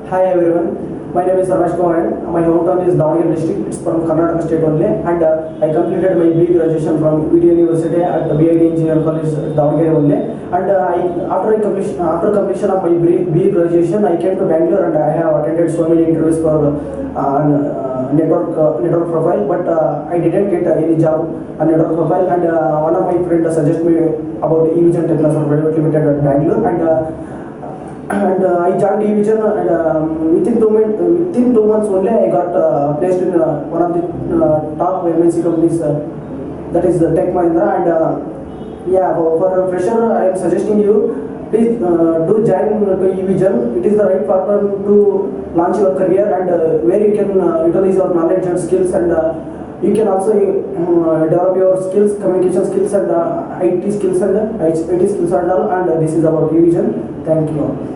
Hi everyone, my name is Ramesh. My hometown is Dhongir district. It's from Karnataka state only, and I completed my BE graduation from Evision University at the BIT Engineering College Dhongir only. And after completion of my BE graduation, I came to Bangalore and I have attended so many interviews for network profile, but I didn't get any job on network profile. And one of my friends suggested me about Evision Technology Private Limited at Bangalore, and I joined Evision, and within 2 months only I got placed in one of the top MNC companies, that is Tech Mahindra. And for a fresher, I am suggesting you, please do join to Evision. It is the right partner to launch your career, and where you can utilize your knowledge and skills, and you can also develop your skills, communication skills, and IT skills and IT skills and all. And this is about Evision. Thank you.